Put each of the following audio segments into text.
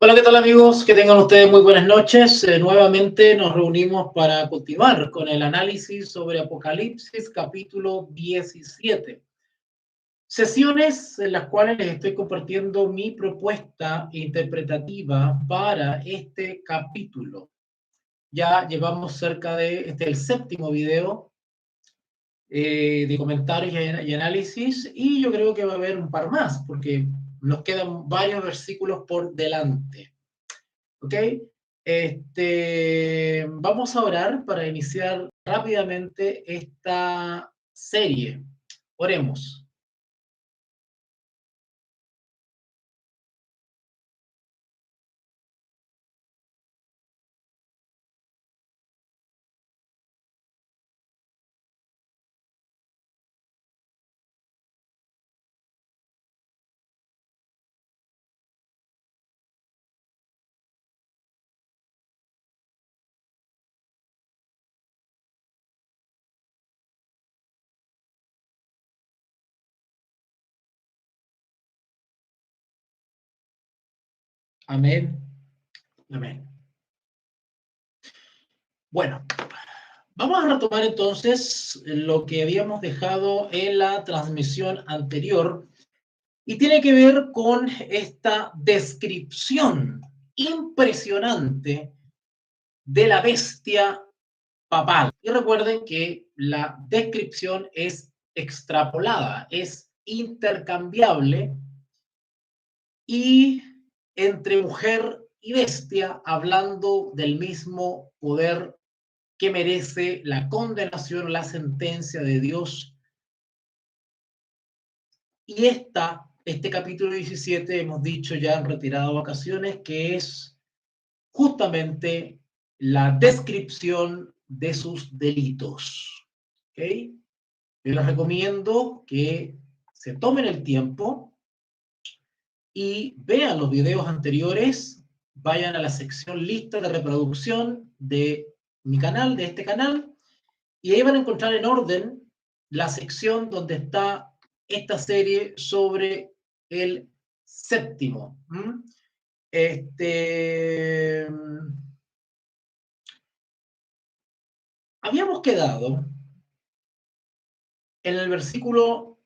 Hola, ¿qué tal amigos? Que tengan ustedes muy buenas noches. Nuevamente nos reunimos para continuar con el análisis sobre Apocalipsis capítulo 17. Sesiones en las cuales les estoy compartiendo mi propuesta interpretativa para este capítulo. Ya llevamos cerca de, este el séptimo video de comentarios y análisis, y yo creo que va a haber un par más, porque nos quedan varios versículos por delante. ¿Ok? Vamos a orar para iniciar rápidamente esta serie. Oremos. Amén. Amén. Bueno, vamos a retomar entonces lo que habíamos dejado en la transmisión anterior y tiene que ver con esta descripción impresionante de la bestia papal. Y recuerden que la descripción es extrapolada, es intercambiable y entre mujer y bestia hablando del mismo poder que merece la condenación, la sentencia de Dios. Y este capítulo 17 hemos dicho ya en reiteradas ocasiones que es justamente la descripción de sus delitos. ¿Okay? Yo les recomiendo que se tomen el tiempo y vean los videos anteriores, vayan a la sección lista de reproducción de mi canal, de este canal, y ahí van a encontrar en orden la sección donde está esta serie sobre el séptimo. Habíamos quedado en el versículo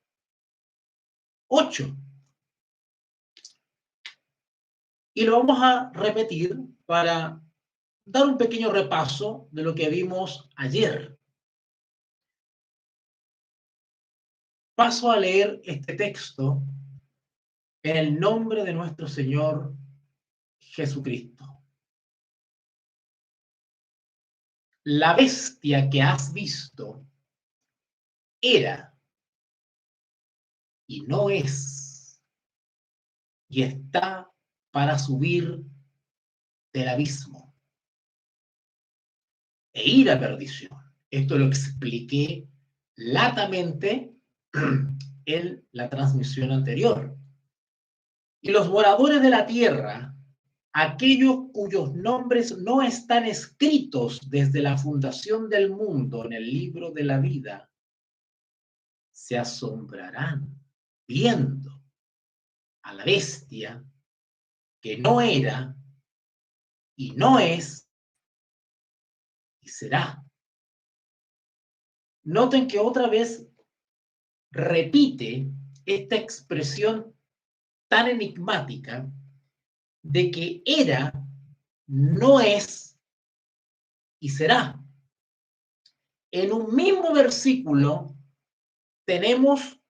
8 y lo vamos a repetir para dar un pequeño repaso de lo que vimos ayer. Paso a leer este texto en el nombre de nuestro Señor Jesucristo. La bestia que has visto era y no es, y está para subir del abismo e ir a perdición. Esto lo expliqué latamente en la transmisión anterior. Y los moradores de la tierra, aquellos cuyos nombres no están escritos desde la fundación del mundo en el libro de la vida, se asombrarán viendo a la bestia que no era y no es y será. Noten que otra vez repite esta expresión tan enigmática de que era, no es y será. En un mismo versículo tenemos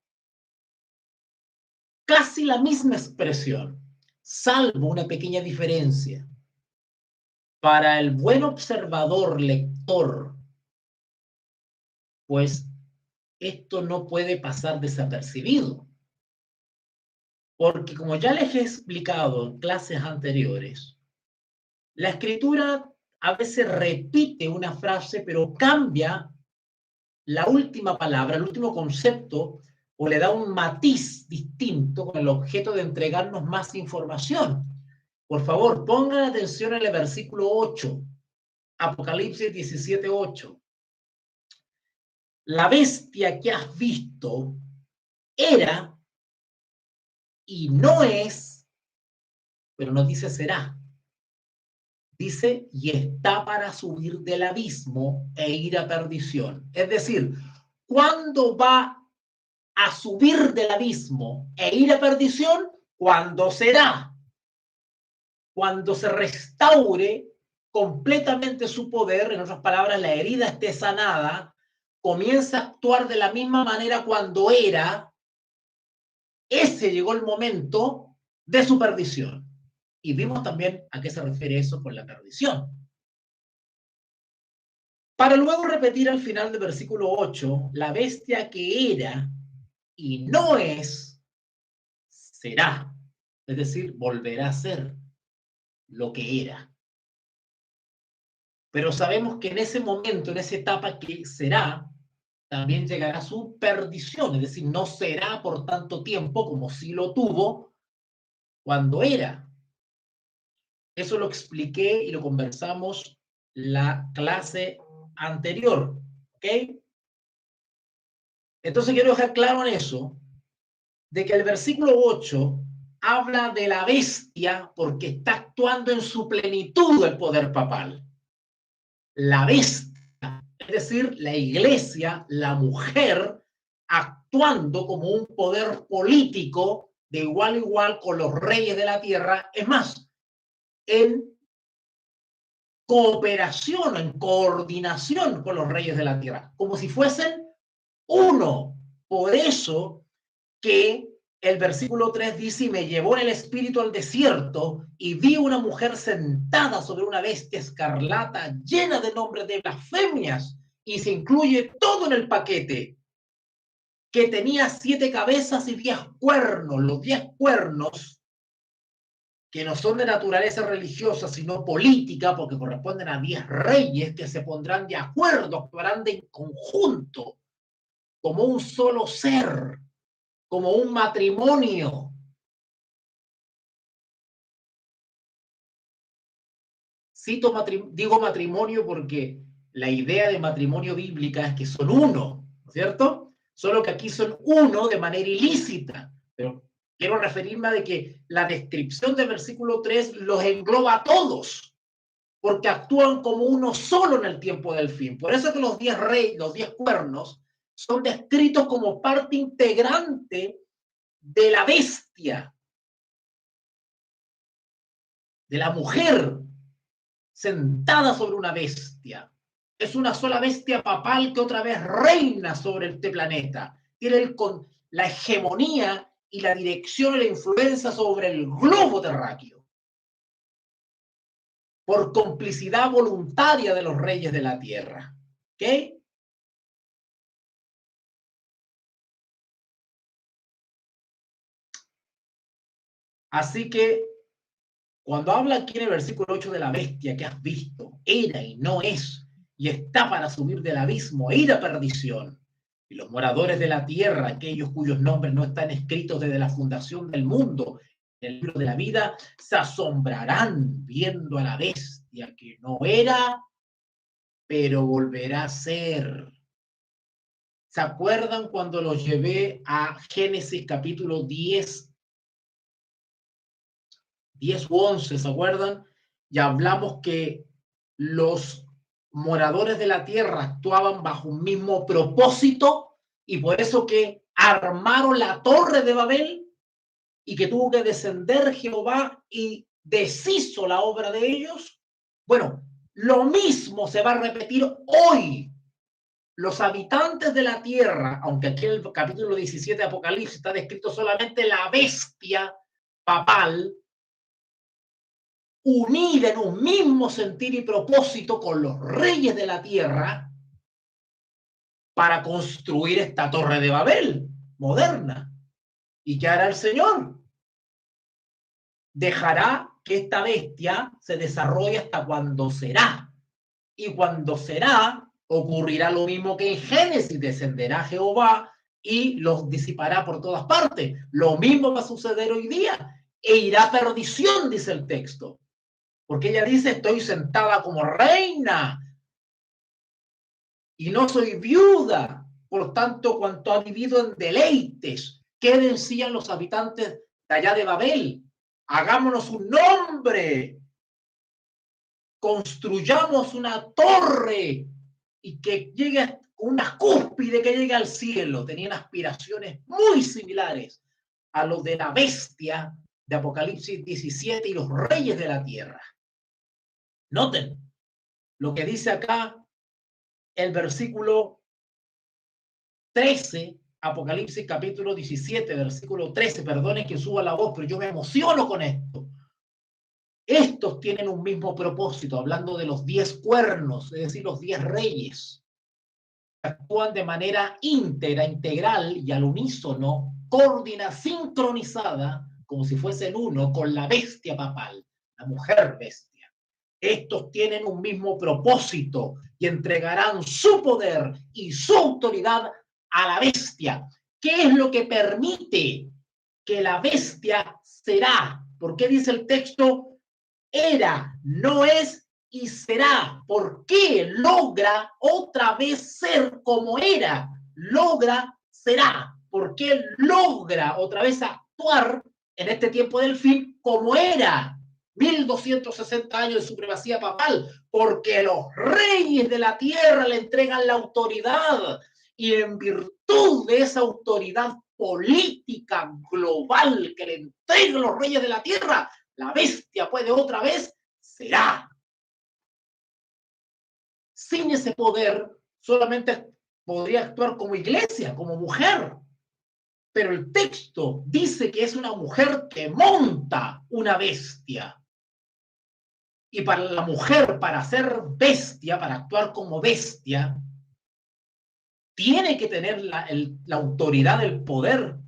casi la misma expresión, salvo una pequeña diferencia. Para el buen observador, lector, pues esto no puede pasar desapercibido. Porque como ya les he explicado en clases anteriores, la escritura a veces repite una frase, pero cambia la última palabra, el último concepto, o le da un matiz distinto con el objeto de entregarnos más información. Por favor, pongan atención en el versículo 8, Apocalipsis 17:8. La bestia que has visto era y no es, pero no dice será. Dice, y está para subir del abismo e ir a perdición. Es decir, ¿cuándo va a subir del abismo e ir a perdición? Cuando será. Cuando se restaure completamente su poder, en otras palabras, la herida esté sanada, comienza a actuar de la misma manera cuando era, ese llegó el momento de su perdición. Y vimos también a qué se refiere eso con la perdición. Para luego repetir al final del versículo 8, la bestia que era y no es, será. Es decir, volverá a ser lo que era. Pero sabemos que en ese momento, en esa etapa que será, también llegará su perdición, es decir, no será por tanto tiempo como si lo tuvo cuando era. Eso lo expliqué y lo conversamos la clase anterior, ¿ok? Entonces quiero dejar claro en eso, de que el versículo 8 habla de la bestia porque está actuando en su plenitud el poder papal. La bestia, es decir, la iglesia, la mujer, actuando como un poder político de igual a igual con los reyes de la tierra, es más, en cooperación, en coordinación con los reyes de la tierra, como si fuesen uno. Por eso que el versículo 3 dice, y me llevó en el espíritu al desierto y vi una mujer sentada sobre una bestia escarlata llena de nombres de blasfemias, y se incluye todo en el paquete, que tenía 7 cabezas y 10 cuernos. Los 10 cuernos que no son de naturaleza religiosa, sino política, porque corresponden a 10 reyes que se pondrán de acuerdo, actuarán de conjunto, como un solo ser, como un matrimonio. Digo matrimonio porque la idea de matrimonio bíblica es que son uno, ¿no es cierto? Solo que aquí son uno de manera ilícita, pero quiero referirme a de que la descripción del versículo 3 los engloba a todos, porque actúan como uno solo en el tiempo del fin. Por eso que los 10 reyes, los 10 cuernos, son descritos como parte integrante de la bestia, de la mujer sentada sobre una bestia. Es una sola bestia papal que otra vez reina sobre este planeta. Tiene la hegemonía y la dirección y la influencia sobre el globo terráqueo, por complicidad voluntaria de los reyes de la tierra. ¿Ok? Así que cuando habla aquí en el versículo 8 de la bestia que has visto, era y no es, y está para subir del abismo e ir a perdición. Y los moradores de la tierra, aquellos cuyos nombres no están escritos desde la fundación del mundo en el libro de la vida, se asombrarán viendo a la bestia que no era, pero volverá a ser. ¿Se acuerdan cuando los llevé a Génesis capítulo 10 u 11, ¿se acuerdan? Y hablamos que los moradores de la tierra actuaban bajo un mismo propósito y por eso que armaron la torre de Babel y que tuvo que descender Jehová y deshizo la obra de ellos. Bueno, lo mismo se va a repetir hoy. Los habitantes de la tierra, aunque aquí en el capítulo 17 de Apocalipsis está descrito solamente la bestia papal, unida en un mismo sentir y propósito con los reyes de la tierra para construir esta torre de Babel moderna. ¿Y qué hará el Señor? Dejará que esta bestia se desarrolle hasta cuando será. Y cuando será, ocurrirá lo mismo que en Génesis, descenderá Jehová y los disipará por todas partes. Lo mismo va a suceder hoy día e irá a perdición, dice el texto. Porque ella dice, estoy sentada como reina y no soy viuda. Por tanto, cuanto ha vivido en deleites, ¿qué decían los habitantes de allá de Babel? Hagámonos un nombre, construyamos una torre y que llegue una cúspide que llegue al cielo. Tenían aspiraciones muy similares a los de la bestia de Apocalipsis 17 y los reyes de la tierra. Noten lo que dice acá el versículo 13, Apocalipsis capítulo 17, versículo 13. Perdonen que suba la voz, pero yo me emociono con esto. Estos tienen un mismo propósito, hablando de los 10 cuernos, es decir, los 10 reyes. Actúan de manera íntegra, integral y al unísono, coordinada, sincronizada, como si fuesen uno, con la bestia papal, la mujer bestia. Estos tienen un mismo propósito y entregarán su poder y su autoridad a la bestia. ¿Qué es lo que permite que la bestia será? ¿Por qué dice el texto? Era, no es y será. ¿Por qué logra otra vez ser como era? Logra, será. ¿Por qué logra otra vez actuar en este tiempo del fin como era? 1260 años de supremacía papal, porque los reyes de la tierra le entregan la autoridad y en virtud de esa autoridad política global que le entregan los reyes de la tierra, la bestia puede otra vez, será. Sin ese poder, solamente podría actuar como iglesia, como mujer. Pero el texto dice que es una mujer que monta una bestia. Y para la mujer, para ser bestia, para actuar como bestia, tiene que tener la autoridad, el poder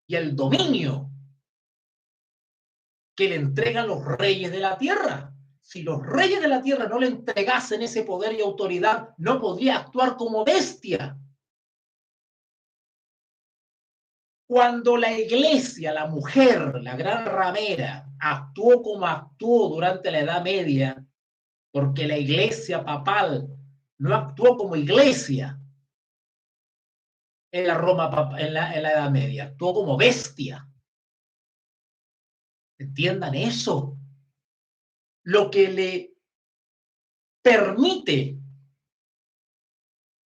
y el dominio que le entregan los reyes de la tierra. Si los reyes de la tierra no le entregasen ese poder y autoridad, no podría actuar como bestia. Cuando la iglesia, la mujer, la gran ramera, actuó como actuó durante la Edad Media, porque la iglesia papal no actuó como iglesia en la Roma, en la Edad Media, actuó como bestia. Entiendan eso. Lo que le permite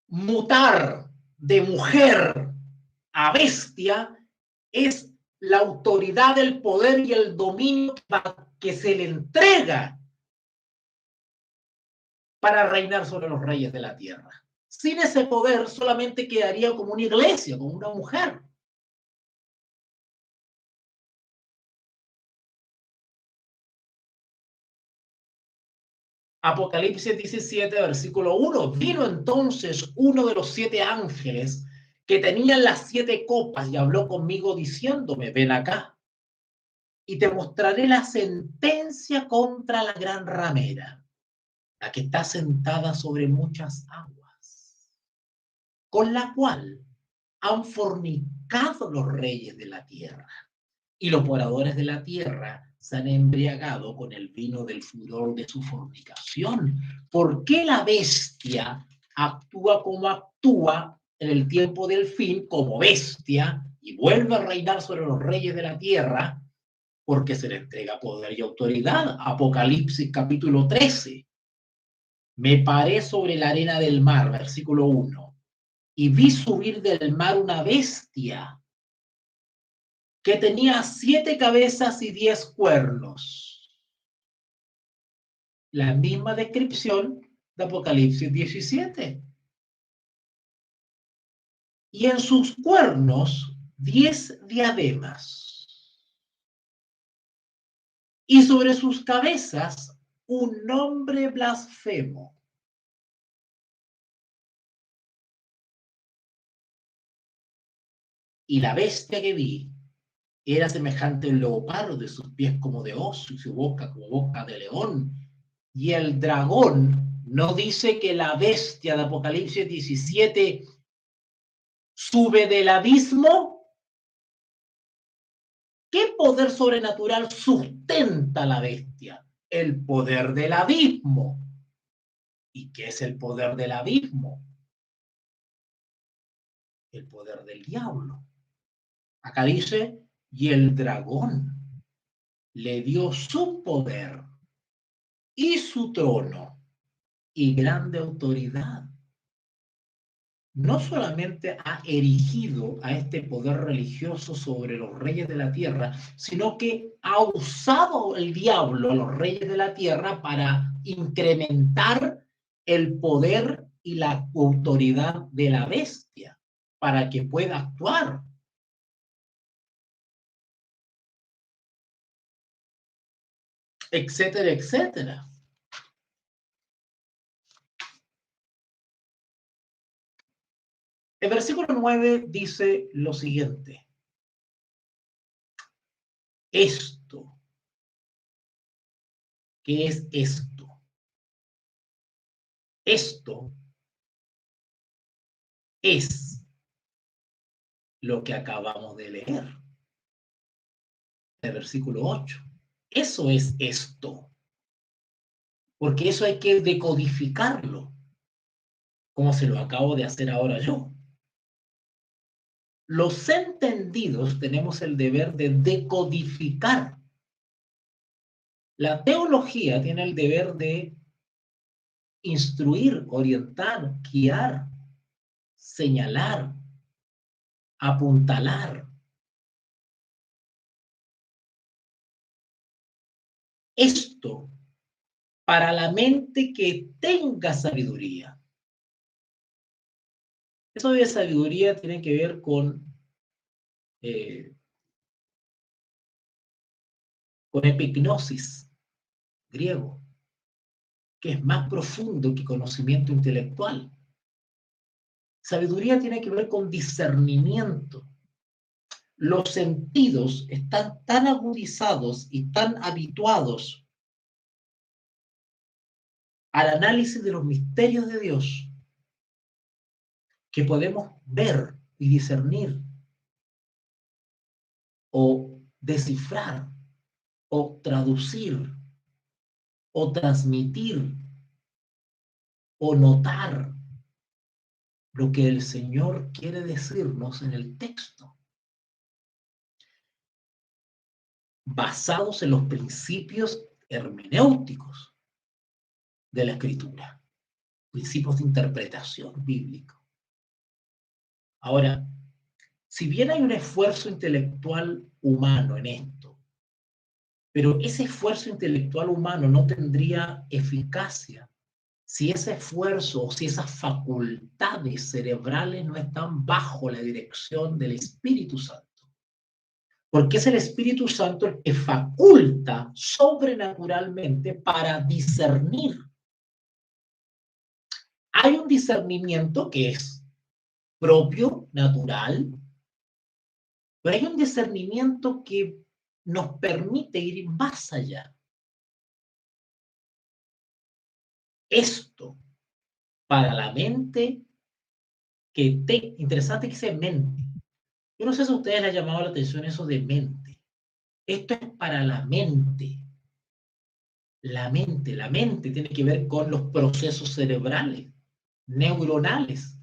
mutar de mujer a bestia es la autoridad, el poder y el dominio que se le entrega para reinar sobre los reyes de la tierra. Sin ese poder solamente quedaría como una iglesia, como una mujer. Apocalipsis 17, versículo 1. Vino entonces uno de los 7 ángeles que tenían las 7 copas y habló conmigo diciéndome, ven acá y te mostraré la sentencia contra la gran ramera, la que está sentada sobre muchas aguas, con la cual han fornicado los reyes de la tierra, y los moradores de la tierra se han embriagado con el vino del furor de su fornicación. ¿Por qué la bestia actúa como actúa en el tiempo del fin, como bestia, y vuelve a reinar sobre los reyes de la tierra? Porque se le entrega poder y autoridad. Apocalipsis capítulo 13. Me paré sobre la arena del mar, versículo 1, y vi subir del mar una bestia que tenía 7 cabezas y 10 cuernos. La misma descripción de Apocalipsis 17. Y en sus cuernos 10 diademas. Y sobre sus cabezas un nombre blasfemo. Y la bestia que vi era semejante al leopardo, de sus pies como de oso y su boca como boca de león. Y el dragón no dice que la bestia de Apocalipsis 17 sube del abismo. ¿Qué poder sobrenatural sustenta la bestia? El poder del abismo. ¿Y qué es el poder del abismo? El poder del diablo. Acá dice, y el dragón le dio su poder y su trono y grande autoridad. No solamente ha erigido a este poder religioso sobre los reyes de la tierra, sino que ha usado el diablo a los reyes de la tierra para incrementar el poder y la autoridad de la bestia, para que pueda actuar. Etcétera, etcétera. El versículo 9 dice lo siguiente. Esto. ¿Qué es esto? Esto es lo que acabamos de leer. El versículo 8. Eso es esto. Porque eso hay que decodificarlo, como se lo acabo de hacer ahora yo. Los entendidos tenemos el deber de decodificar. La teología tiene el deber de instruir, orientar, guiar, señalar, apuntalar. Esto para la mente que tenga sabiduría. Eso de sabiduría tiene que ver con epignosis, griego, que es más profundo que conocimiento intelectual. Sabiduría tiene que ver con discernimiento. los sentidos están tan agudizados y tan habituados al análisis de los misterios de Dios que podemos ver y discernir o descifrar o traducir o transmitir o notar lo que el Señor quiere decirnos en el texto, basados en los principios hermenéuticos de la Escritura, principios de interpretación bíblica. Ahora, si bien hay un esfuerzo intelectual humano en esto, pero ese esfuerzo intelectual humano no tendría eficacia si ese esfuerzo o si esas facultades cerebrales no están bajo la dirección del Espíritu Santo. Porque es el Espíritu Santo el que faculta sobrenaturalmente para discernir. Hay un discernimiento que es propio, natural, pero hay un discernimiento que nos permite ir más allá. Esto, para la mente, interesante que sea mente. Yo no sé si a ustedes les ha llamado la atención eso de mente. Esto es para la mente. La mente tiene que ver con los procesos cerebrales, neuronales,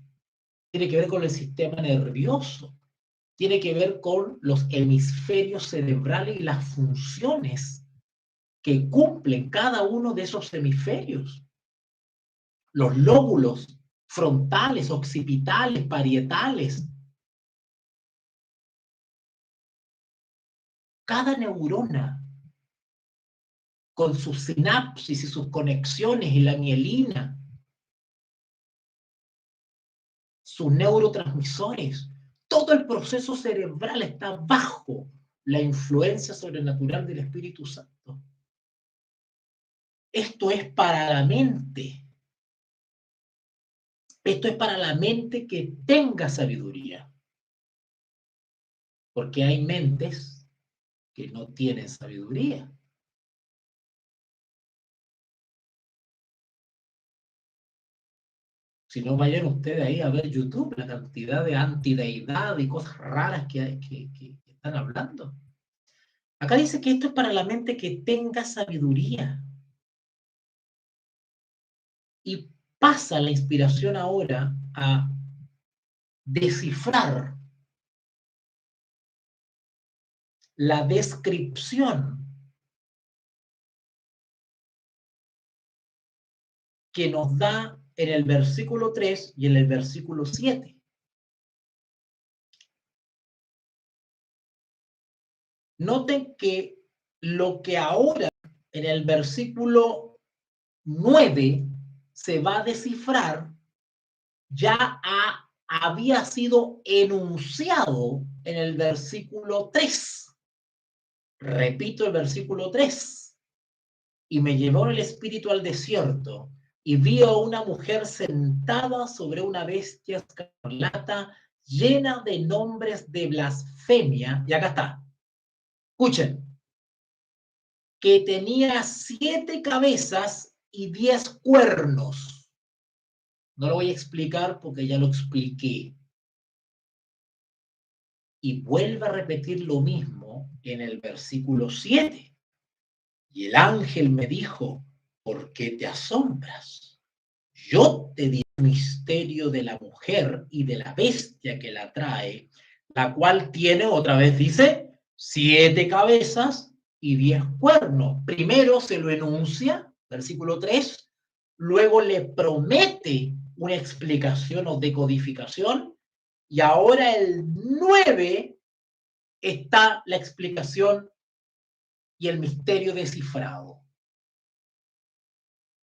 tiene que ver con el sistema nervioso, tiene que ver con los hemisferios cerebrales y las funciones que cumplen cada uno de esos hemisferios. Los lóbulos frontales, occipitales, parietales. Cada neurona con sus sinapsis y sus conexiones y la mielina, sus neurotransmisores, todo el proceso cerebral está bajo la influencia sobrenatural del Espíritu Santo. Esto es para la mente. Esto es para la mente que tenga sabiduría. Porque hay mentes que no tienen sabiduría. Si no, vayan ustedes ahí a ver YouTube, la cantidad de antideidad y cosas raras que están hablando. Acá dice que esto es para la mente que tenga sabiduría. Y pasa la inspiración ahora a descifrar la descripción que nos da en el versículo 3 y en el versículo 7. Noten que lo que ahora en el versículo 9 se va a descifrar ya había sido enunciado en el versículo 3. Repito el versículo 3. Y me llevó el espíritu al desierto y vi a una mujer sentada sobre una bestia escarlata llena de nombres de blasfemia. Y acá está. Escuchen. Que tenía 7 cabezas y 10 cuernos. No lo voy a explicar porque ya lo expliqué. Y vuelve a repetir lo mismo en el versículo 7. Y el ángel me dijo, ¿por qué te asombras? Yo te di el misterio de la mujer y de la bestia que la trae, la cual tiene, otra vez dice, 7 cabezas y 10 cuernos. Primero se lo enuncia, versículo 3, luego le promete una explicación o decodificación, y ahora el 9 está la explicación y el misterio descifrado.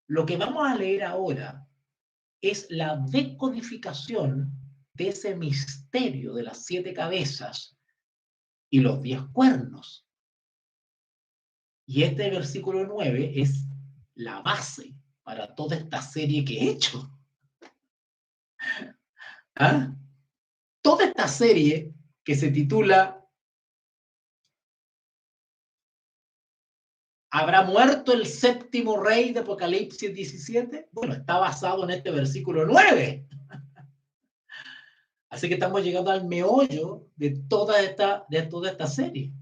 Lo que vamos a leer ahora es la decodificación de ese misterio de las 7 cabezas y los 10 cuernos. Y este versículo 9 es la base para toda esta serie que he hecho. ¿Ah? Toda esta serie que se titula ¿Habrá muerto el séptimo rey de Apocalipsis 17? Bueno, está basado en este versículo 9. Así que estamos llegando al meollo de toda esta serie.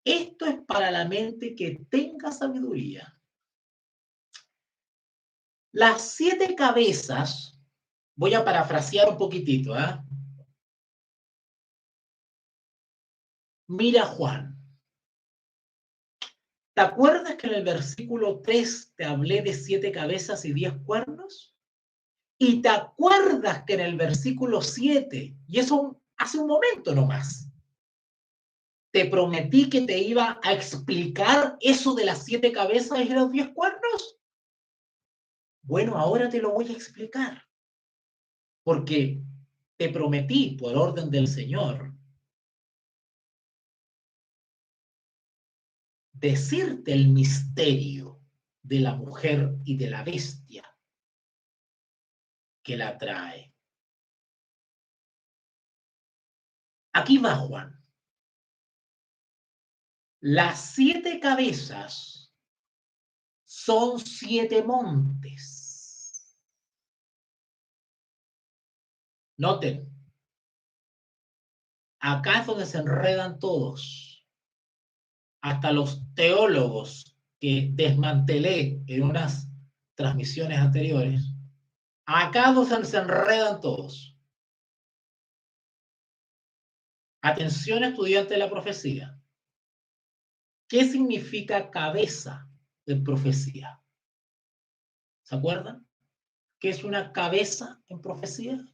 Esto es para la mente que tenga sabiduría. Las 7 cabezas, voy a parafrasear un poquitito, ¿eh? Mira Juan. ¿Te acuerdas que en el versículo 3 te hablé de 7 cabezas y 10 cuernos? Y te acuerdas que en el versículo 7, y eso hace un momento nomás, te prometí que te iba a explicar eso de las 7 cabezas y los 10 cuernos. Bueno, ahora te lo voy a explicar. Porque te prometí, por orden del Señor, decirte el misterio de la mujer y de la bestia que la trae. Aquí va Juan. Las 7 cabezas son 7 montes. Noten, acá es donde se enredan todos. Hasta los teólogos que desmantelé en unas transmisiones anteriores. Acá es donde se enredan todos. Atención, estudiante de la profecía. ¿Qué significa cabeza en profecía? ¿Se acuerdan? ¿Qué es una cabeza en profecía?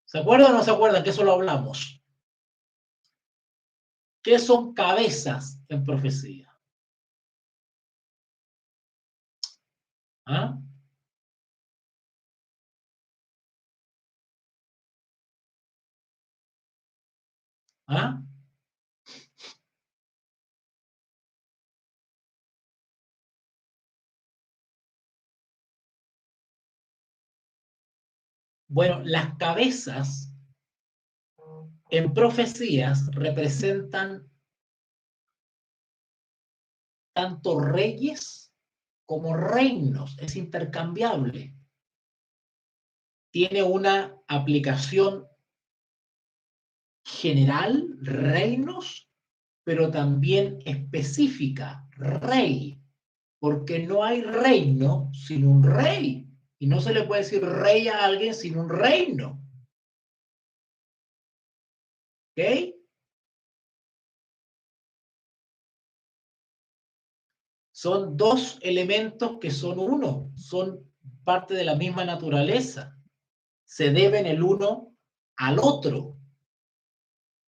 ¿Se acuerdan o no se acuerdan que eso lo hablamos? ¿Qué son cabezas en profecía? ¿Ah? ¿Ah? Bueno, las cabezas en profecías representan tanto reyes como reinos, es intercambiable. Tiene una aplicación general, reinos, pero también específica, rey, porque no hay reino sin un rey, y no se le puede decir rey a alguien sin un reino. ¿Ok? Son 2 elementos que son uno, son parte de la misma naturaleza, se deben el uno al otro.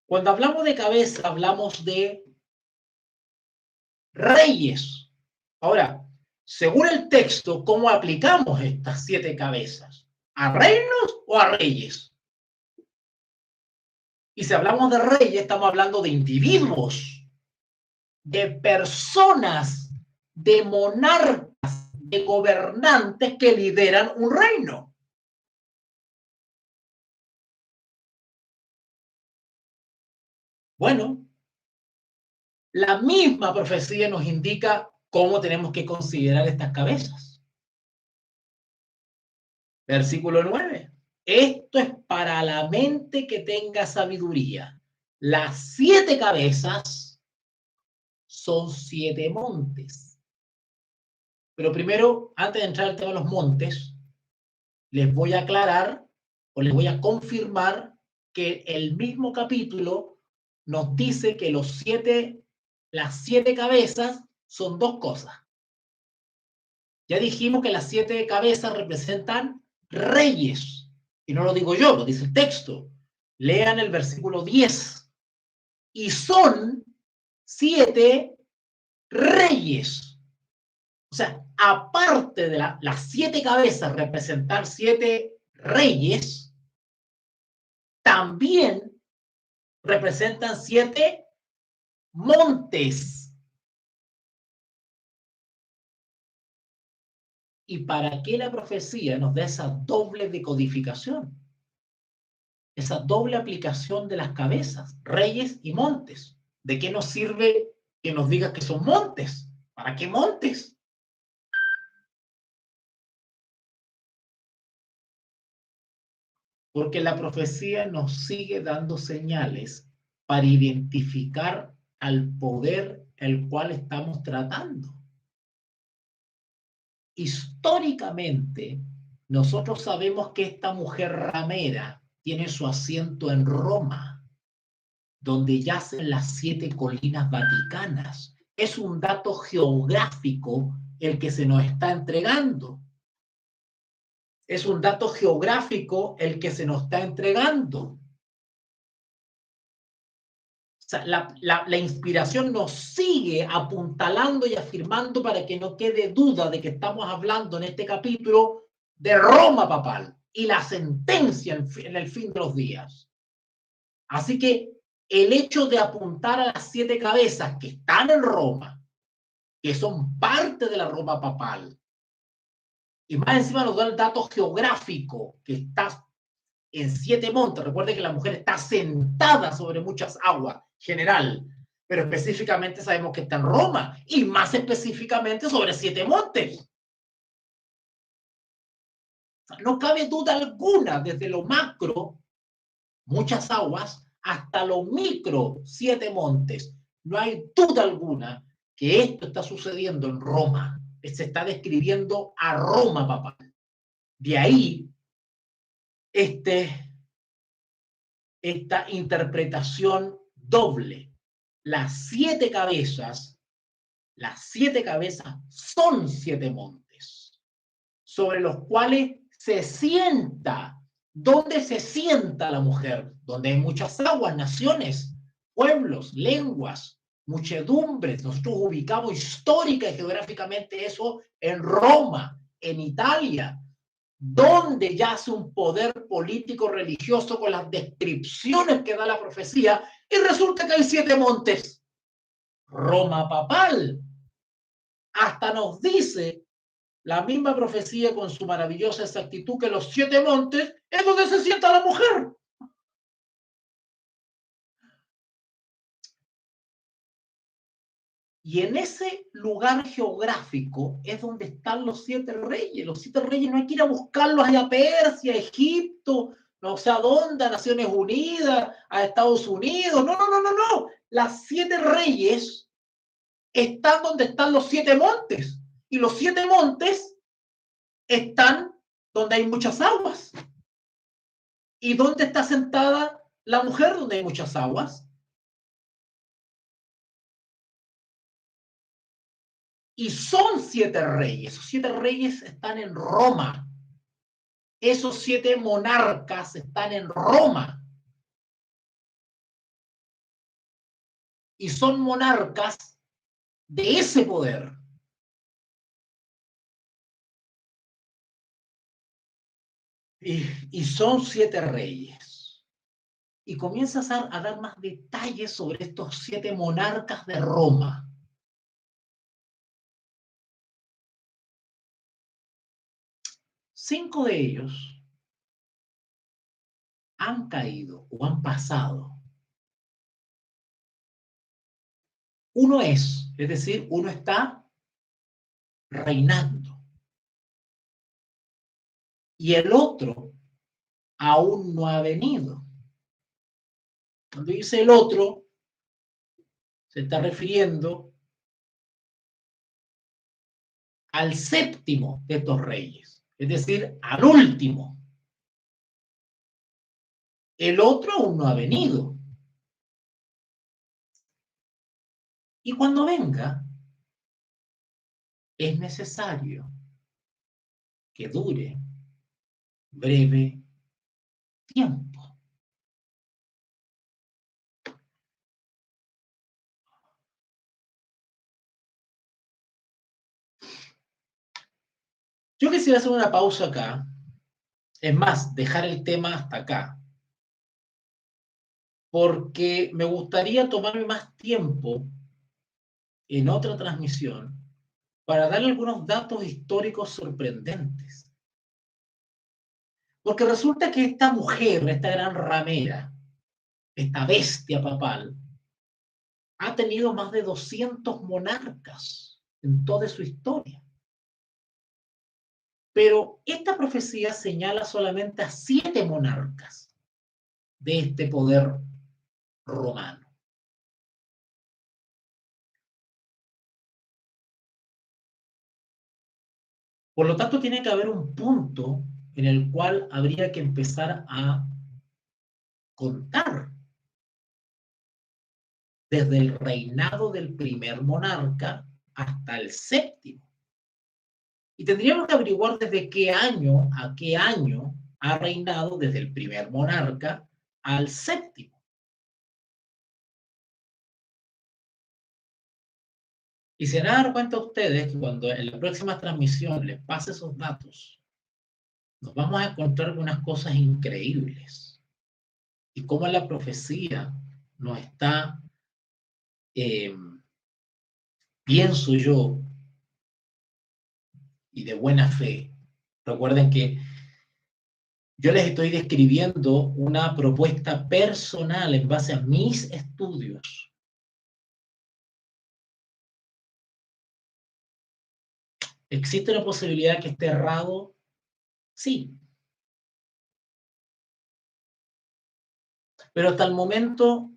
Cuando hablamos de cabeza, hablamos de reyes. Ahora, según el texto, ¿cómo aplicamos estas 7 cabezas? ¿A reinos o a reyes? Y si hablamos de reyes, estamos hablando de individuos, de personas, de monarcas, de gobernantes que lideran un reino. Bueno, la misma profecía nos indica cómo tenemos que considerar estas cabezas. Versículo 9. Esto es para la mente que tenga sabiduría. Las 7 cabezas son 7 montes. Pero primero, antes de entrar al tema de los montes, les voy a aclarar o les voy a confirmar que el mismo capítulo nos dice que las 7 cabezas son 2 cosas. Ya dijimos que las 7 cabezas representan reyes. Y no lo digo yo, lo dice el texto. Lean el versículo 10. Y son 7 reyes. O sea, aparte de las 7 cabezas representar 7 reyes, también representan 7 montes. ¿Y para qué la profecía nos da esa doble decodificación? Esa doble aplicación de las cabezas, reyes y montes. ¿De qué nos sirve que nos diga que son montes. ¿Para qué montes? Porque la profecía nos sigue dando señales para identificar al poder el cual estamos tratando. Históricamente, nosotros sabemos que esta mujer ramera tiene su asiento en Roma, donde yacen las 7 colinas vaticanas. Es un dato geográfico el que se nos está entregando. Es un dato geográfico el que se nos está entregando. O sea, la inspiración nos sigue apuntalando y afirmando para que no quede duda de que estamos hablando en este capítulo de Roma papal y la sentencia en el fin de los días. Así que el hecho de apuntar a las 7 cabezas que están en Roma, que son parte de la Roma papal, y más encima nos da el dato geográfico que está en 7 montes. Recuerde que la mujer está sentada sobre muchas aguas, general, pero específicamente sabemos que está en Roma, y más específicamente sobre 7 montes. O sea, no cabe duda alguna, desde lo macro, muchas aguas, hasta lo micro, 7 montes. No hay duda alguna que esto está sucediendo en Roma. Se está describiendo a Roma, papá. De ahí esta interpretación doble. Las 7 cabezas son 7 montes, sobre los cuales se sienta. ¿Dónde se sienta la mujer? Donde hay muchas aguas, naciones, pueblos, lenguas, muchedumbres. Nosotros ubicamos histórica y geográficamente eso en Roma, en Italia, donde yace un poder político religioso con las descripciones que da la profecía, y resulta que hay 7 montes. Roma papal. Hasta nos dice la misma profecía con su maravillosa exactitud que los 7 montes es donde se sienta la mujer. Y en ese lugar geográfico es donde están los 7 reyes. Los 7 reyes no hay que ir a buscarlos allá a Persia, a Egipto, no sé a dónde, a Naciones Unidas, a Estados Unidos. No, no, no, no, no. Las 7 reyes están donde están los 7 montes. Y los 7 montes están donde hay muchas aguas. ¿Y dónde está sentada la mujer donde hay muchas aguas? Y son 7 reyes. Esos 7 reyes están en Roma. Esos 7 monarcas están en Roma. Y son monarcas de ese poder. Y son 7 reyes. Y comienzas a dar más detalles sobre estos 7 monarcas de Roma. Cinco de ellos han caído o han pasado. Uno es decir, uno está reinando. Y el otro aún no ha venido. Cuando dice el otro, se está refiriendo al séptimo de estos reyes, es decir, al último. El otro aún no ha venido. Y cuando venga, es necesario que dure breve tiempo. Yo quisiera hacer una pausa acá, es más, dejar el tema hasta acá, porque me gustaría tomarme más tiempo en otra transmisión para darle algunos datos históricos sorprendentes. Porque resulta que esta mujer, esta gran ramera, esta bestia papal, ha tenido más de 200 monarcas en toda su historia. Pero esta profecía señala solamente a 7 monarcas de este poder romano. Por lo tanto, tiene que haber un punto en el cual habría que empezar a contar desde el reinado del primer monarca hasta el séptimo. Y tendríamos que averiguar desde qué año a qué año ha reinado desde el primer monarca al séptimo. Y se van a dar cuenta ustedes que cuando en la próxima transmisión les pase esos datos, nos vamos a encontrar con unas cosas increíbles. Y cómo la profecía nos está, pienso yo, y de buena fe. Recuerden que yo les estoy describiendo una propuesta personal en base a mis estudios. ¿Existe la posibilidad que esté errado? Sí. Pero hasta el momento,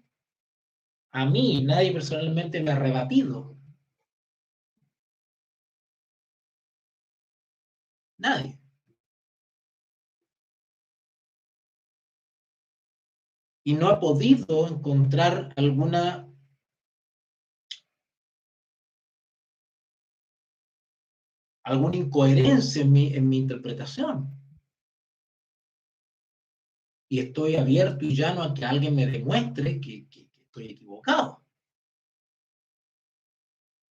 a mí nadie personalmente me ha rebatido. Nadie. Y no he podido encontrar alguna incoherencia en mi interpretación. Y estoy abierto y llano a que alguien me demuestre que estoy equivocado.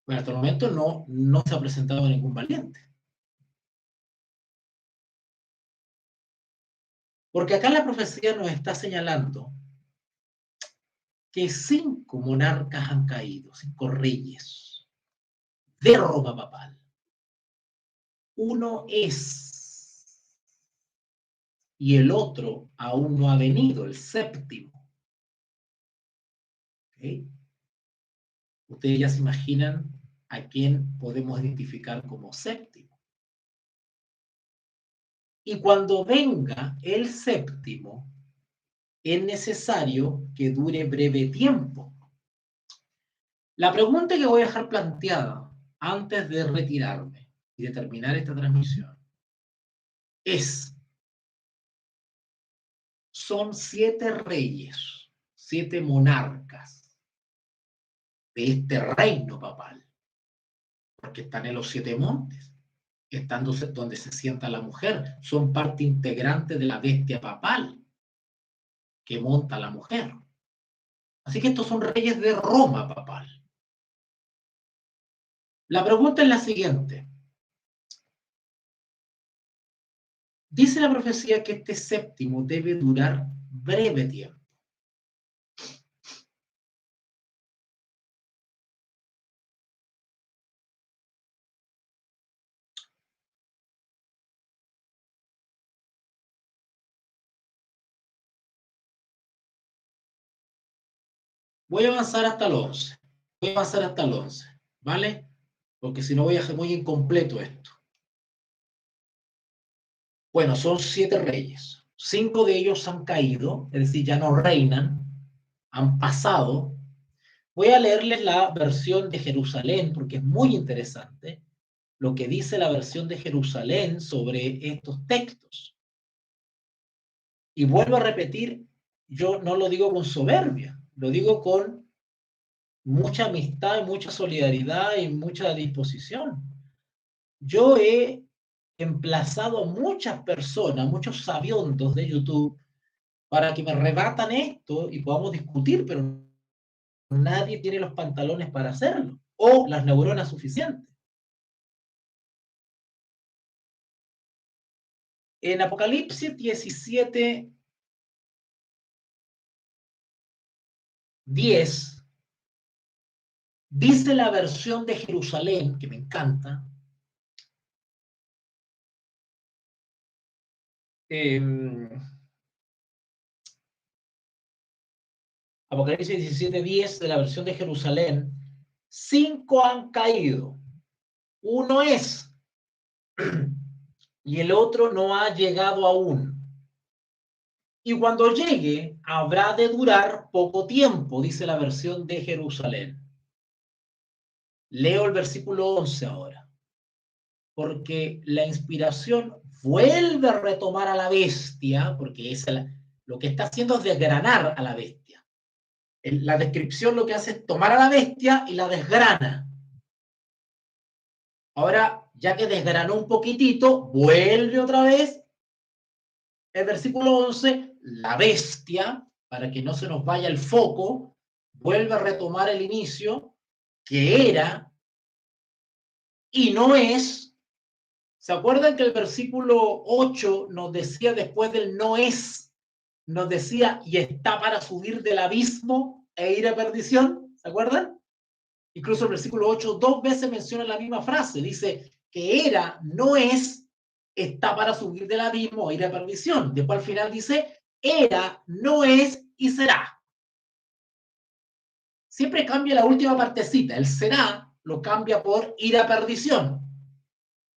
Pero hasta el momento no se ha presentado ningún valiente. Porque acá la profecía nos está señalando que 5 monarcas han caído, 5 reyes de Roma papal. Uno es, y el otro aún no ha venido, el séptimo. ¿Okay? Ustedes ya se imaginan a quién podemos identificar como séptimo. Y cuando venga el séptimo, es necesario que dure breve tiempo. La pregunta que voy a dejar planteada antes de retirarme y de terminar esta transmisión es, son 7 reyes, 7 monarcas de este reino papal, porque están en los 7 montes, están donde se sienta la mujer, son parte integrante de la bestia papal que monta la mujer. Así que estos son reyes de Roma papal. La pregunta es la siguiente. Dice la profecía que este séptimo debe durar breve tiempo. Voy a avanzar hasta el 11. Voy a avanzar hasta el 11, ¿vale? Porque si no voy a hacer muy incompleto esto. Bueno, son 7 reyes. 5 de ellos han caído, es decir, ya no reinan, han pasado. Voy a leerles la versión de Jerusalén porque es muy interesante lo que dice la versión de Jerusalén sobre estos textos. Y vuelvo a repetir, yo no lo digo con soberbia, lo digo con mucha amistad y mucha solidaridad y mucha disposición. Yo he emplazado a muchas personas, muchos sabiondos de YouTube, para que me rebatan esto y podamos discutir, pero nadie tiene los pantalones para hacerlo o las neuronas suficientes. En Apocalipsis 17, 10, dice la versión de Jerusalén, que me encanta, Apocalipsis 17:10 de la versión de Jerusalén, 5 han caído, uno es, y el otro no ha llegado aún. Y cuando llegue, habrá de durar poco tiempo, dice la versión de Jerusalén. Leo el versículo 11 ahora, porque la inspiración vuelve a retomar a la bestia, porque es lo que está haciendo es desgranar a la bestia. La descripción lo que hace es tomar a la bestia y la desgrana. Ahora, ya que desgranó un poquitito, vuelve otra vez el versículo 11, la bestia, para que no se nos vaya el foco, vuelve a retomar el inicio, que era y no es. ¿Se acuerdan que el versículo 8 nos decía después del no es, nos decía y está para subir del abismo e ir a perdición? ¿Se acuerdan? Incluso el versículo 8 2 veces menciona la misma frase, dice que era, no es, está para subir del abismo o ir a perdición. Después al final dice, era, no es y será. Siempre cambia la última partecita, el será lo cambia por ir a perdición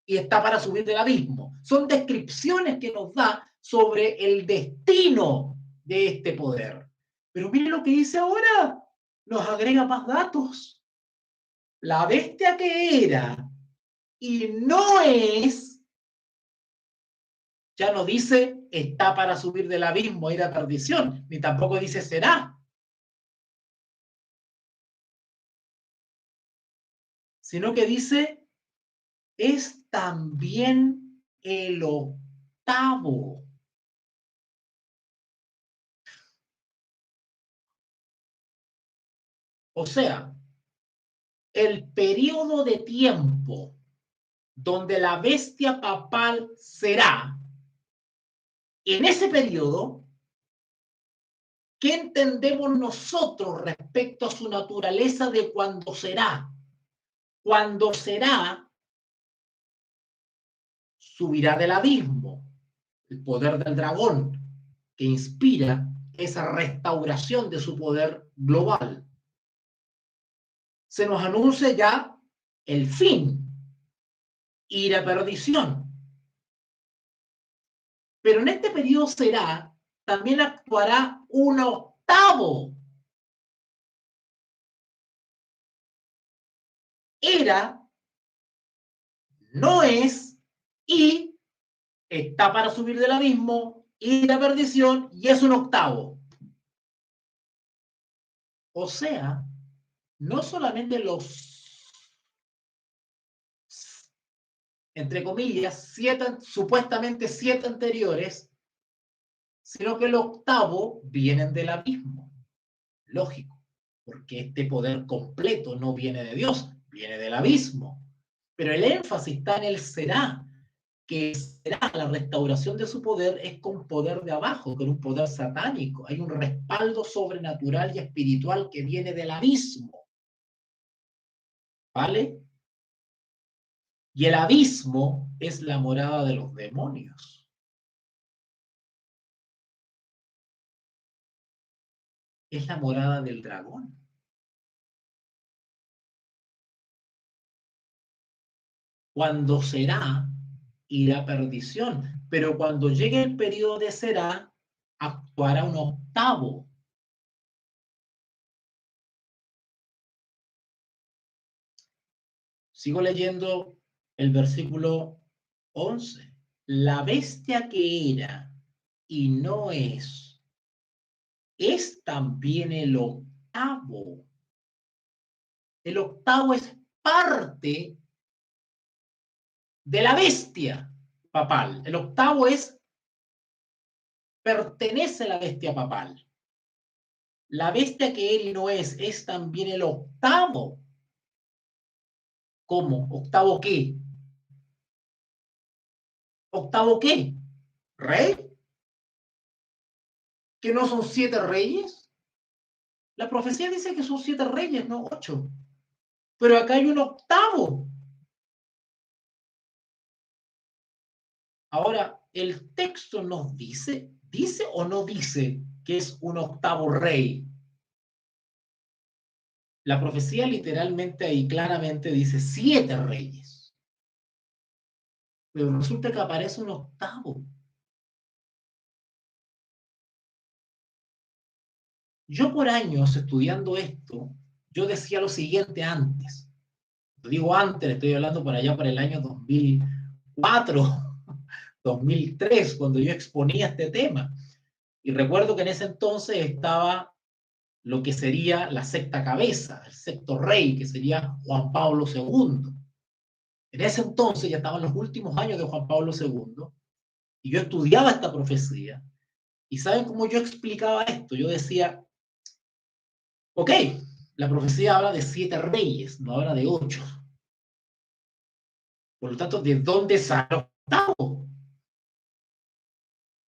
y está para subir del abismo. Son descripciones que nos da sobre el destino de este poder. Pero miren lo que dice ahora, nos agrega más datos. La bestia que era y no es, ya no dice está para subir del abismo e ir a perdición, ni tampoco dice será, sino que dice es también el octavo. O sea, el periodo de tiempo donde la bestia papal será, en ese periodo, ¿qué entendemos nosotros respecto a su naturaleza de cuando será? Cuando será, subirá del abismo, el poder del dragón, que inspira esa restauración de su poder global. Se nos anuncia ya el fin, ir a perdición. Pero en este periodo será, también actuará un octavo. Era, no es y está para subir del abismo, ir a perdición y es un octavo. O sea, no solamente los, entre comillas, supuestamente 7 anteriores, sino que el octavo vienen del abismo. Lógico, porque este poder completo no viene de Dios, viene del abismo. Pero el énfasis está en el será, que será la restauración de su poder es con poder de abajo, con un poder satánico. Hay un respaldo sobrenatural y espiritual que viene del abismo. ¿Vale? Y el abismo es la morada de los demonios. Es la morada del dragón. Cuando será, irá a perdición. Pero cuando llegue el periodo de será, actuará un octavo. Sigo leyendo el versículo 11. La bestia que era y no es también el octavo. El octavo es parte de la bestia papal. El octavo pertenece a la bestia papal. La bestia que era y no es también el octavo. ¿Cómo? ¿Octavo qué? ¿Octavo qué? ¿Rey? ¿Que no son 7 reyes? La profecía dice que son 7 reyes, no 8. Pero acá hay un octavo. Ahora, el texto nos dice o no dice que es un octavo rey. La profecía literalmente ahí claramente dice 7 reyes. Pero resulta que aparece un octavo. Yo por años estudiando esto, yo decía lo siguiente antes. Lo digo antes, estoy hablando por allá para el año 2004, 2003, cuando yo exponía este tema. Y recuerdo que en ese entonces estaba lo que sería la sexta cabeza, el sexto rey, que sería Juan Pablo II. En ese entonces ya estaban los últimos años de Juan Pablo II, y yo estudiaba esta profecía. ¿Y saben cómo yo explicaba esto? Yo decía, ok, la profecía habla de 7 reyes, no habla de 8. Por lo tanto, ¿de dónde sale el octavo?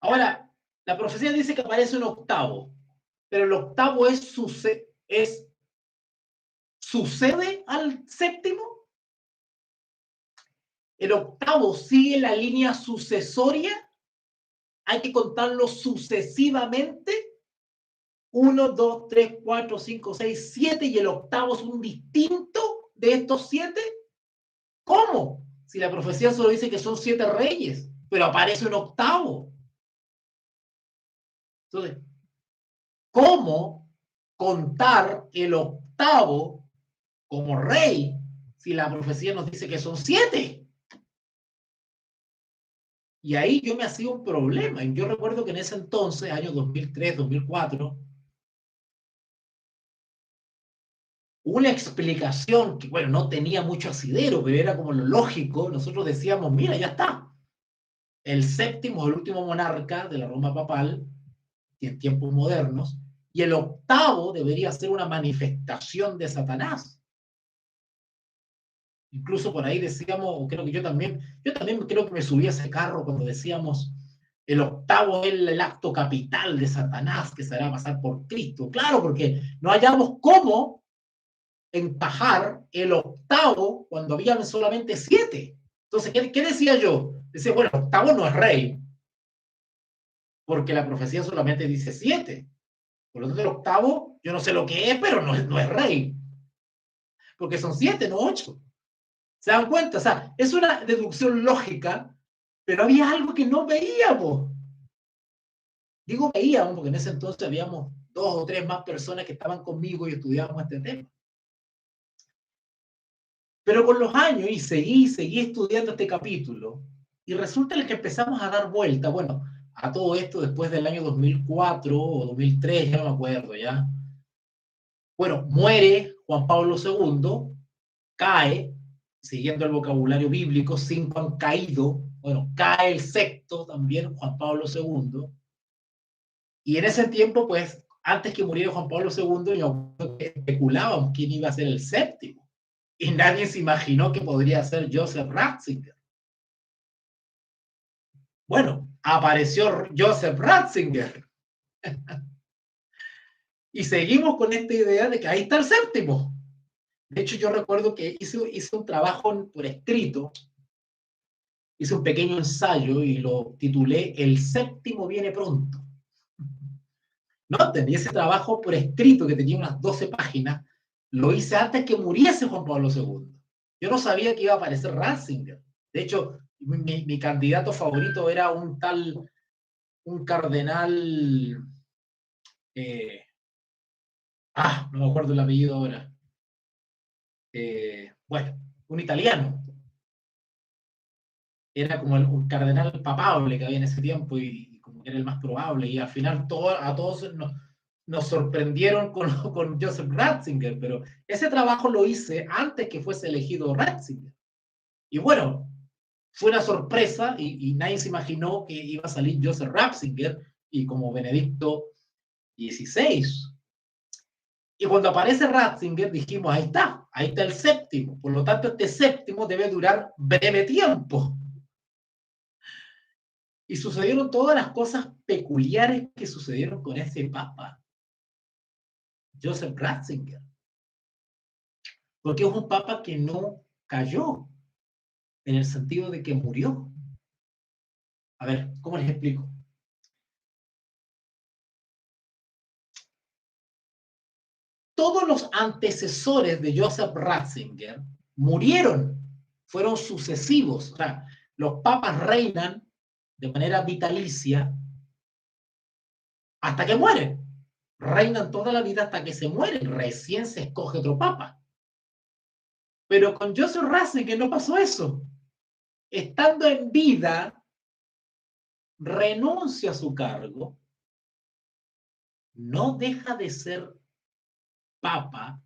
Ahora, la profecía dice que aparece un octavo, pero el octavo sucede al séptimo. El octavo sigue la línea sucesoria. Hay que contarlo sucesivamente. 1, 2, 3, 4, 5, 6, 7, y el octavo es un distinto de estos 7. ¿Cómo? Si la profecía solo dice que son 7 reyes, pero aparece un octavo. Entonces, ¿cómo contar el octavo como rey si la profecía nos dice que son 7? Y ahí yo me hacía un problema. Yo recuerdo que en ese entonces, año 2003, 2004, una explicación que, bueno, no tenía mucho asidero, pero era como lo lógico. Nosotros decíamos, mira, ya está. El séptimo, el último monarca de la Roma papal, en tiempos modernos, y el octavo debería ser una manifestación de Satanás. Incluso por ahí decíamos, creo que yo también creo que me subí a ese carro cuando decíamos, el octavo es el acto capital de Satanás que se hará pasar por Cristo. Claro, porque no hallamos cómo encajar el octavo cuando habían solamente 7. Entonces, ¿qué decía yo? Decía, bueno, el octavo no es rey, porque la profecía solamente dice 7. Por lo tanto, el octavo, yo no sé lo que es, pero no es rey, porque son 7, no 8. ¿Se dan cuenta? O sea, es una deducción lógica, pero había algo que no veíamos. Digo veíamos porque en ese entonces habíamos 2 o 3 más personas que estaban conmigo y estudiábamos este tema. Pero con los años, y seguí estudiando este capítulo, y resulta que empezamos a dar vuelta, bueno, a todo esto después del año 2004 o 2003, ya no me acuerdo, ya. Bueno, muere Juan Pablo II, cae, siguiendo el vocabulario bíblico, 5 han caído, bueno, cae el sexto también, Juan Pablo II, y en ese tiempo, pues, antes que muriera Juan Pablo II, especulábamos quién iba a ser el séptimo, y nadie se imaginó que podría ser Joseph Ratzinger. Bueno, apareció Joseph Ratzinger, y seguimos con esta idea de que ahí está el séptimo. De hecho, yo recuerdo que hice un trabajo por escrito, hice un pequeño ensayo y lo titulé El séptimo viene pronto. No, tenía ese trabajo por escrito que tenía unas 12 páginas, lo hice antes que muriese Juan Pablo II. Yo no sabía que iba a aparecer Ratzinger. De hecho, mi candidato favorito era un cardenal, eh, no me acuerdo el apellido ahora. Bueno, un italiano. Era como un cardenal papable que había en ese tiempo y como que era el más probable. Y al final a todos nos sorprendieron con Joseph Ratzinger, pero ese trabajo lo hice antes que fuese elegido Ratzinger. Y bueno, fue una sorpresa y nadie se imaginó que iba a salir Joseph Ratzinger y como Benedicto XVI. Y cuando aparece Ratzinger dijimos, ahí está el séptimo. Por lo tanto, este séptimo debe durar breve tiempo. Y sucedieron todas las cosas peculiares que sucedieron con ese papa, Joseph Ratzinger. Porque es un papa que no cayó, en el sentido de que murió. A ver, ¿cómo les explico? todos los antecesores de Joseph Ratzinger murieron, fueron sucesivos. O sea, los papas reinan de manera vitalicia hasta que mueren. Reinan toda la vida hasta que se mueren. Recién se escoge otro papa. Pero con Joseph Ratzinger no pasó eso. Estando en vida, renuncia a su cargo, no deja de ser papa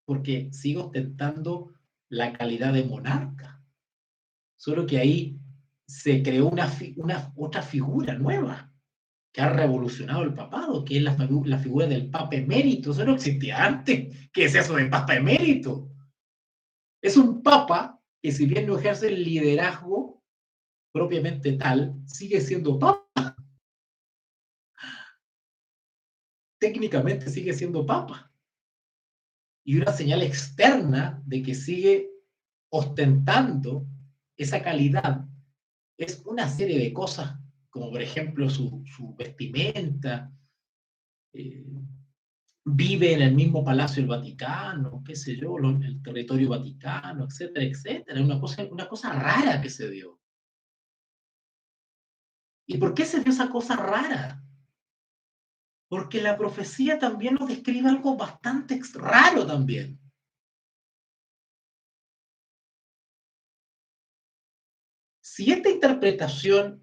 porque sigue ostentando la calidad de monarca. Solo que ahí se creó otra figura nueva que ha revolucionado el papado, que es la figura del papa emérito. Eso no existía antes. ¿Qué es eso de papa emérito? Es un papa que, si bien no ejerce el liderazgo propiamente tal, sigue siendo papa. Técnicamente sigue siendo papa. Y una señal externa de que sigue ostentando esa calidad es una serie de cosas, como por ejemplo su vestimenta, vive en el mismo Palacio del Vaticano, qué sé yo, el territorio vaticano, etcétera, etcétera. Una cosa rara que se dio. ¿Y por qué se dio esa cosa rara? Porque la profecía también nos describe algo bastante raro también. Si esta interpretación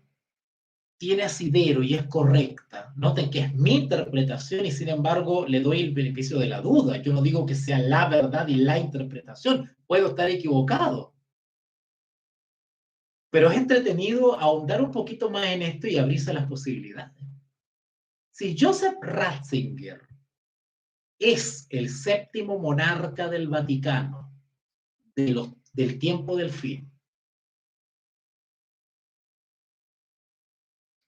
tiene asidero y es correcta, noten que es mi interpretación y sin embargo le doy el beneficio de la duda. Yo no digo que sea la verdad y la interpretación, puedo estar equivocado. Pero es entretenido ahondar un poquito más en esto y abrirse a las posibilidades. Si Joseph Ratzinger es el séptimo monarca del Vaticano del tiempo del fin,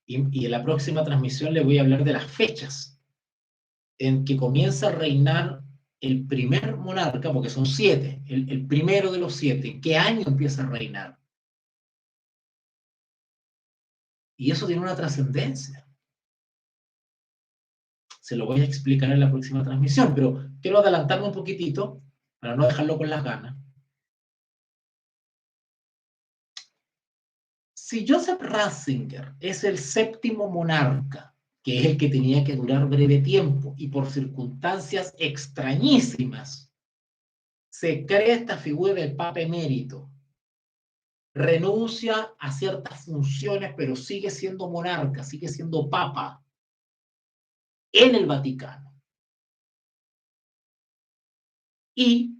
y en la próxima transmisión le voy a hablar de las fechas en que comienza a reinar el primer monarca, porque son 7, el primero de los 7, ¿en qué año empieza a reinar? Y eso tiene una trascendencia. Se lo voy a explicar en la próxima transmisión, pero quiero adelantarme un poquitito para no dejarlo con las ganas. Si Joseph Ratzinger es el séptimo monarca, que es el que tenía que durar breve tiempo, y por circunstancias extrañísimas, se crea esta figura del Papa emérito, renuncia a ciertas funciones, pero sigue siendo monarca, sigue siendo papa en el Vaticano. Y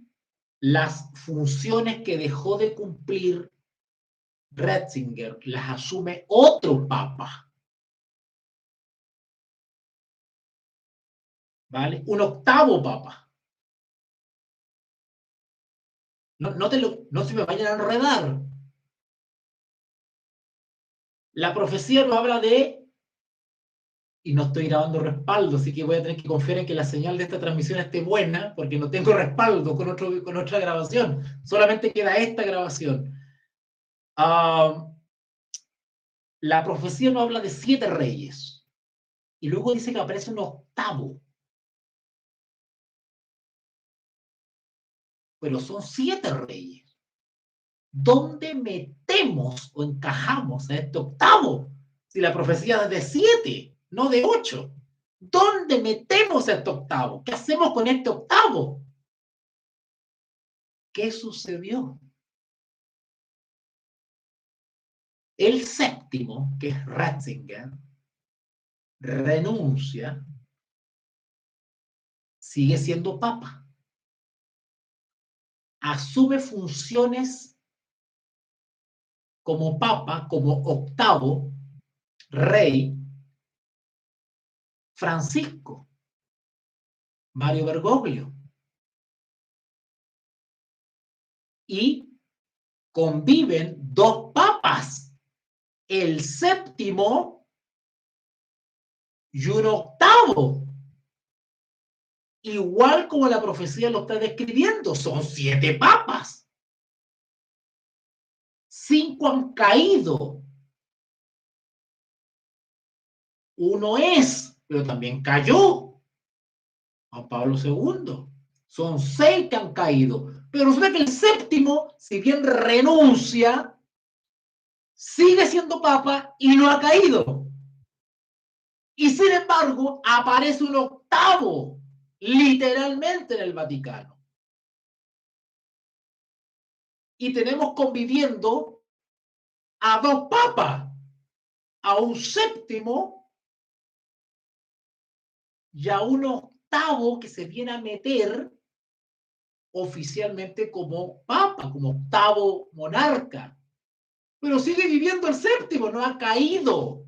las funciones que dejó de cumplir Ratzinger las asume otro papa. ¿Vale? Un octavo papa. No se me vayan a enredar. La profecía nos habla de, y no estoy grabando respaldo, así que voy a tener que confiar en que la señal de esta transmisión esté buena, porque no tengo respaldo con otra grabación. Solamente queda esta grabación. La profecía nos habla de 7 reyes. Y luego dice que aparece un octavo. Pero son 7 reyes. ¿Dónde metemos o encajamos a este octavo? Si la profecía es de 7, no de 8. ¿Dónde metemos este octavo? ¿Qué hacemos con este octavo? ¿Qué sucedió? El séptimo, que es Ratzinger, renuncia, sigue siendo papa, asume funciones como papa, como octavo rey, Francisco, Mario Bergoglio, y conviven 2 papas, el séptimo y un octavo. Igual como la profecía lo está describiendo, son 7 papas. 5 han caído. Uno es, pero también cayó. Juan Pablo II. Son 6 que han caído. Pero resulta que el séptimo, si bien renuncia, sigue siendo papa y no ha caído. Y sin embargo, aparece un octavo, literalmente, en el Vaticano. Y tenemos conviviendo a 2 papas, a un séptimo y a un octavo que se viene a meter oficialmente como papa, como octavo monarca. Pero sigue viviendo el séptimo, no ha caído.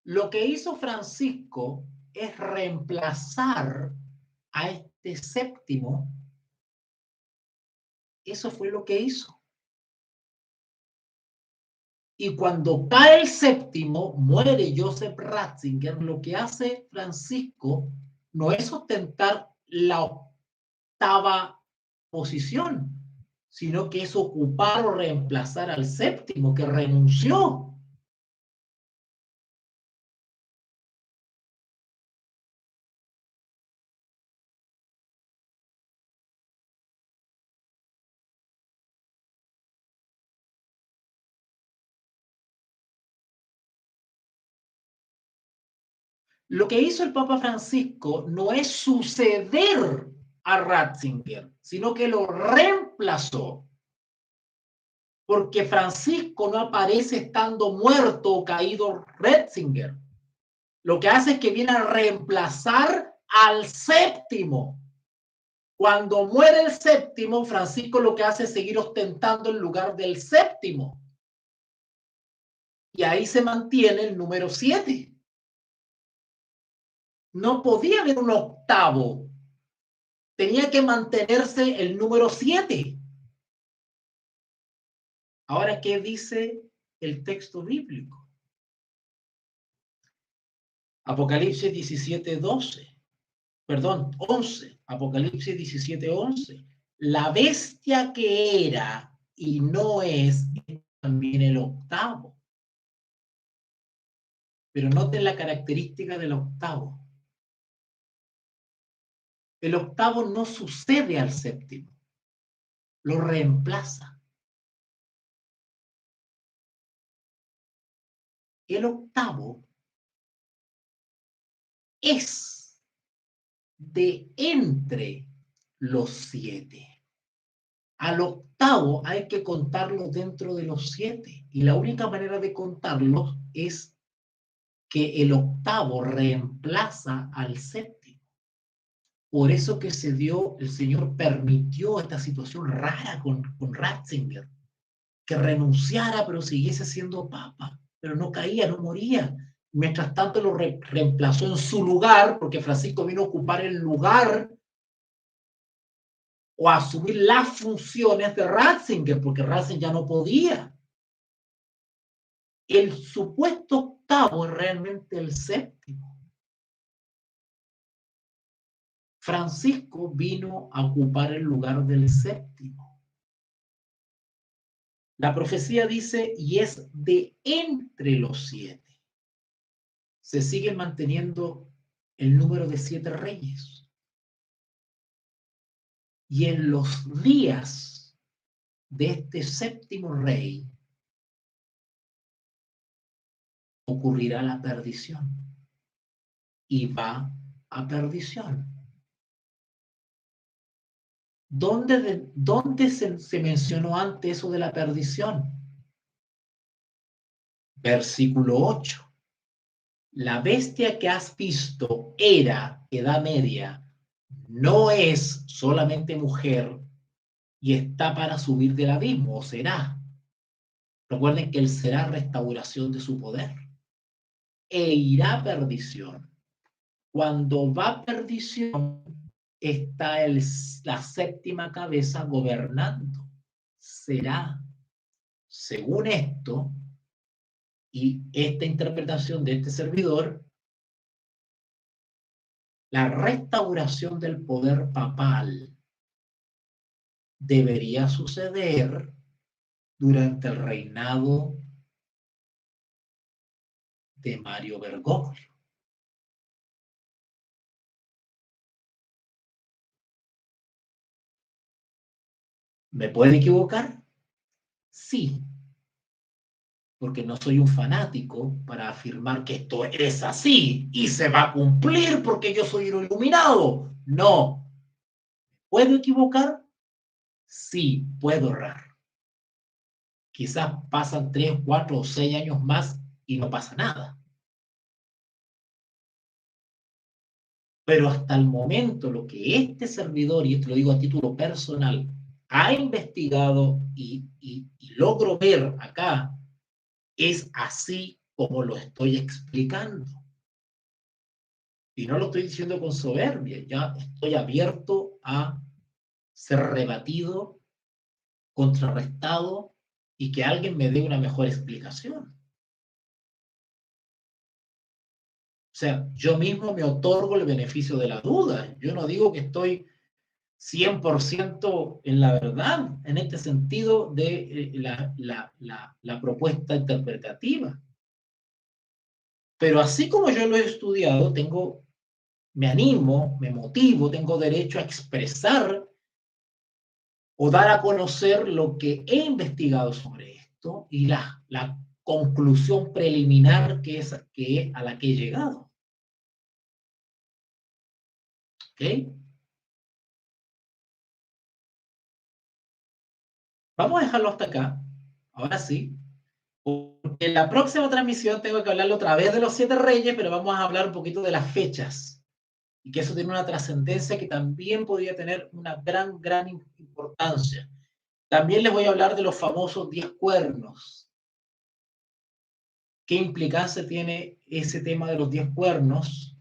Lo que hizo Francisco es reemplazar a este séptimo. Eso fue lo que hizo. Y cuando cae el séptimo, muere Joseph Ratzinger, lo que hace Francisco no es ostentar la octava posición, sino que es ocupar o reemplazar al séptimo que renunció. Lo que hizo el Papa Francisco no es suceder a Ratzinger, sino que lo reemplazó. Porque Francisco no aparece estando muerto o caído Ratzinger. Lo que hace es que viene a reemplazar al séptimo. Cuando muere el séptimo, Francisco lo que hace es seguir ostentando el lugar del séptimo. Y ahí se mantiene el número 7. No podía haber un octavo. Tenía que mantenerse el número 7. Ahora, ¿qué dice el texto bíblico? Apocalipsis 17:12. Perdón, 11. Apocalipsis 17:11. La bestia que era y no es también el octavo. Pero noten la característica del octavo. El octavo no sucede al séptimo, lo reemplaza. El octavo es de entre los 7. Al octavo hay que contarlo dentro de los 7. Y la única manera de contarlos es que el octavo reemplaza al séptimo. Por eso que se dio, el Señor permitió esta situación rara con Ratzinger, que renunciara pero siguiese siendo papa, pero no caía, no moría. Mientras tanto lo reemplazó en su lugar, porque Francisco vino a ocupar el lugar o a asumir las funciones de Ratzinger, porque Ratzinger ya no podía. El supuesto octavo es realmente el séptimo. Francisco vino a ocupar el lugar del séptimo. La profecía dice, y es de entre los 7. Se sigue manteniendo el número de 7 reyes. Y en los días de este séptimo rey ocurrirá la perdición. Y va a perdición. ¿Dónde se mencionó antes eso de la perdición? Versículo 8. La bestia que has visto era, edad media, no es solamente mujer y está para subir del abismo, o será. Recuerden que él será restauración de su poder. E irá a perdición. Cuando va a perdición, está la séptima cabeza gobernando. Será, según esto, y esta interpretación de este servidor, la restauración del poder papal debería suceder durante el reinado de Mario Bergoglio. ¿Me puedo equivocar? Sí, porque no soy un fanático para afirmar que esto es así y se va a cumplir porque yo soy un iluminado. No. ¿Puedo equivocar? Sí, puedo errar. Quizás pasan 3, 4 o 6 años más y no pasa nada. Pero hasta el momento lo que este servidor, y esto lo digo a título personal, ha investigado y logro ver acá, es así como lo estoy explicando. Y no lo estoy diciendo con soberbia, ya estoy abierto a ser rebatido, contrarrestado y que alguien me dé una mejor explicación. O sea, yo mismo me otorgo el beneficio de la duda. Yo no digo que estoy 100% en la verdad en este sentido de la propuesta interpretativa. Pero así como yo lo he estudiado, me animo, me motivo, tengo derecho a expresar o dar a conocer lo que he investigado sobre esto y la conclusión preliminar a la que he llegado. ¿Ok? Vamos a dejarlo hasta acá. Ahora sí. Porque en la próxima transmisión tengo que hablarlo otra vez de los 7 reyes, pero vamos a hablar un poquito de las fechas. Y que eso tiene una trascendencia que también podría tener una gran importancia. También les voy a hablar de los famosos 10 cuernos. ¿Qué implicancia tiene ese tema de los 10 cuernos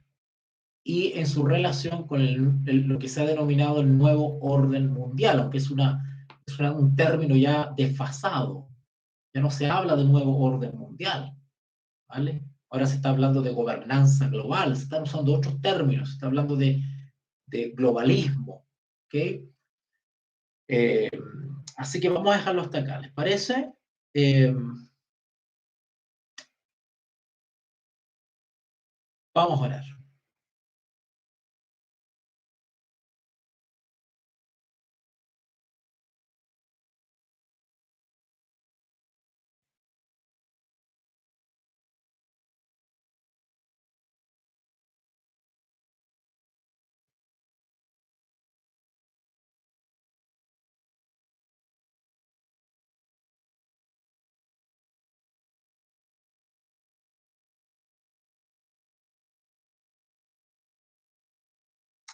y en su relación con lo que se ha denominado el nuevo orden mundial, aunque es un término ya desfasado? Ya no se habla de nuevo orden mundial, ¿vale? Ahora se está hablando de gobernanza global, se están usando otros términos, se está hablando de globalismo, ¿ok? Así que vamos a dejarlo hasta acá, ¿les parece? Vamos a orar.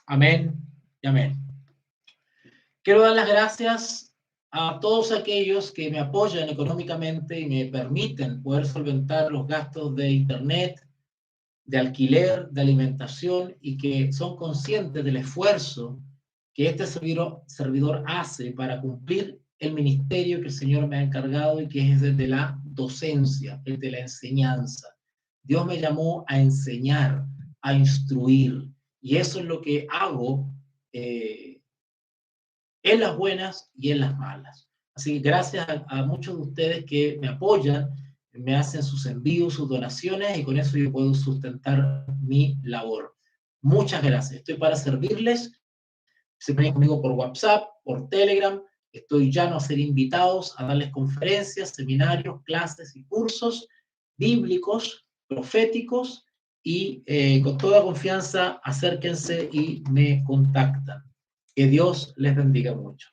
Amén y amén. Quiero dar las gracias a todos aquellos que me apoyan económicamente y me permiten poder solventar los gastos de internet, de alquiler, de alimentación y que son conscientes del esfuerzo que este servidor hace para cumplir el ministerio que el Señor me ha encargado y que es desde la docencia, desde la enseñanza. Dios me llamó a enseñar, a instruir, y eso es lo que hago en las buenas y en las malas. Así que gracias a muchos de ustedes que me apoyan, me hacen sus envíos, sus donaciones, y con eso yo puedo sustentar mi labor. Muchas gracias. Estoy para servirles. Se ponen conmigo por WhatsApp, por Telegram. Estoy llano a ser invitados a darles conferencias, seminarios, clases y cursos bíblicos, proféticos, y con toda confianza acérquense y me contactan. Que Dios les bendiga mucho.